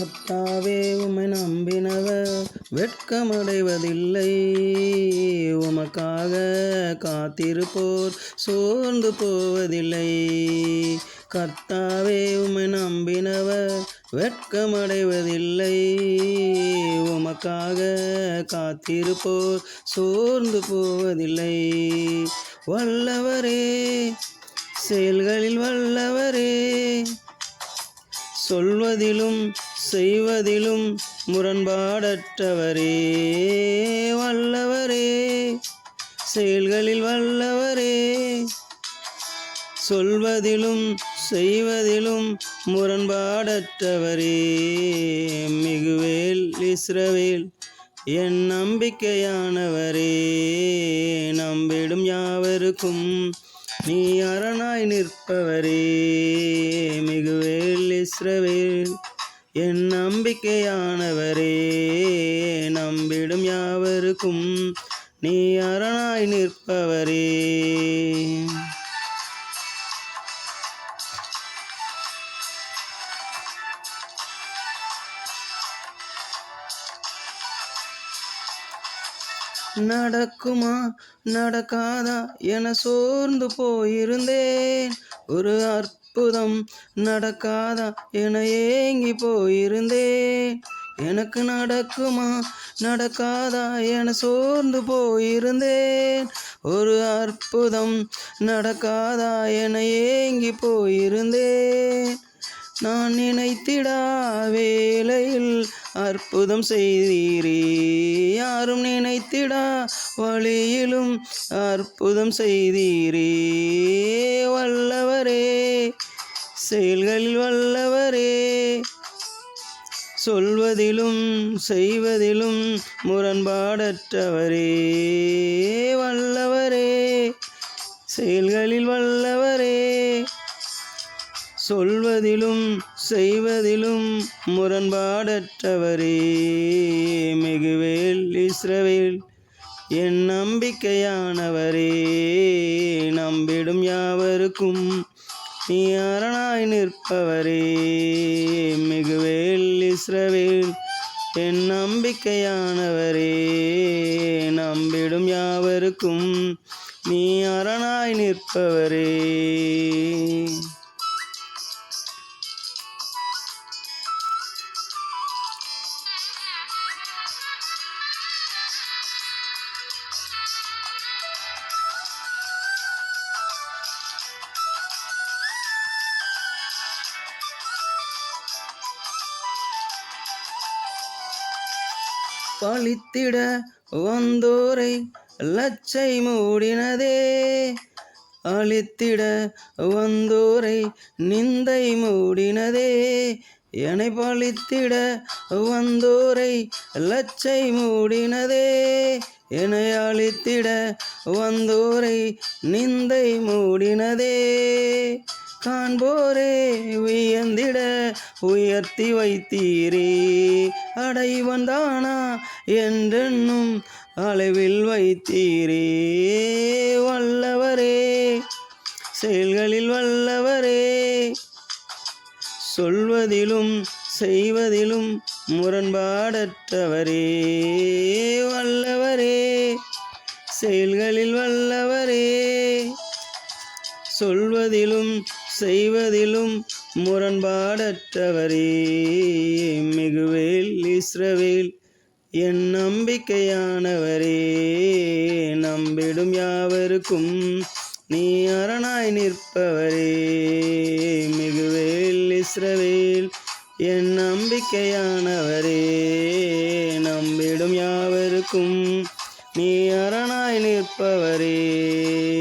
கர்த்தாவே உம்மை நம்பினவர் வெட்கமடைவதில்லை. உமக்காக காத்திருப்போர் சோர்ந்து போவதில்லை. கர்த்தாவே உம்மை நம்பினவர் வெட்கமடைவதில்லை. உமக்காக காத்திருப்போர் சோர்ந்து போவதில்லை. வல்லவரே, செயல்களில் வல்லவரே, சொல்வதிலும் செய்வதிலும் முரண்பாடற்றவரே. வல்லவரே, செயல்களில் வல்லவரே, சொல்வதிலும் செய்வதிலும் முரண்பாடற்றவரே. மிகுவேல் இஸ்ரவேல் என் நம்பிக்கையானவரே. நம்பிடும் யாவருக்கும் நீ அரணாய் நிற்பவரே. மிகுவேல் இஸ்ரவேல் என் நம்பிக்கையானவரே. நம்பிடும் யாவருக்கும் நீ அரணாய் நிற்பவரே. நடக்குமா நடக்காதா என சோர்ந்து போயிருந்தேன். ஒரு அற்புதம் நடக்காதா என ஏங்கி போயிருந்தேன். எனக்கு நடக்குமா நடக்காதா என சோர்ந்து போயிருந்தேன். ஒரு அற்புதம் நடக்காதா என ஏங்கி போயிருந்தேன். நான் நினைத்திடா வேளையில் அற்புதம் செய்தீரே. யாரும் நினைத்திடா வழியிலும் அற்புதம் செய்தீரே. வல்லவரே, செயல்களில் வல்லவரே, சொல்வதிலும் செய்வதிலும் முரண்பாடற்றவரே. வல்லவரே, செயல்களில் வல்லவரே, சொல்வதிலும் செய்வதிலும் முரண்பாடற்றவரே. மிகுவேல் இஸ்ரவேல் என் நம்பிக்கையானவரே. நம்பிடும் யாவருக்கும் நீ அரணாய் நிற்பவரே. மிகுவேல் இஸ்ரவேல் என் நம்பிக்கையானவரே. நம்பிடும் யாவருக்கும் நீ அரணாய் நிற்பவரே. பழித்திட வந்தோரை லச்சை மூடினதே. அழித்திட வந்தோரை நிந்தை மூடினதே. என்னை பழித்திட வந்தோரை லச்சை மூடினதே. என்னை அழித்திட வந்தோரை நிந்தை மூடினதே. காண்போரே வியந்திட உயர்த்தி வைத்தீரே. அடைவன் தானா என்றென்னும் அளவில் வைத்தீரே. வல்லவரே, செயல்களில் வல்லவரே, சொல்வதிலும் செய்வதிலும் முரண்பாடற்றவரே. வல்லவரே, செயல்களில் வல்லவரே, சொல்வதிலும் செய்வதிலும் முரண்பாடற்றவரே. மிகுவேல் இஸ்ரவேல் என் நம்பிக்கையானவரே. நம்பிடும் யாவருக்கும் நீ அரணாய் நிற்பவரே. மிகுவேல் இஸ்ரவேல் என் நம்பிக்கையானவரே. நம்பிடும் யாவருக்கும் நீ அரணாய் நிற்பவரே.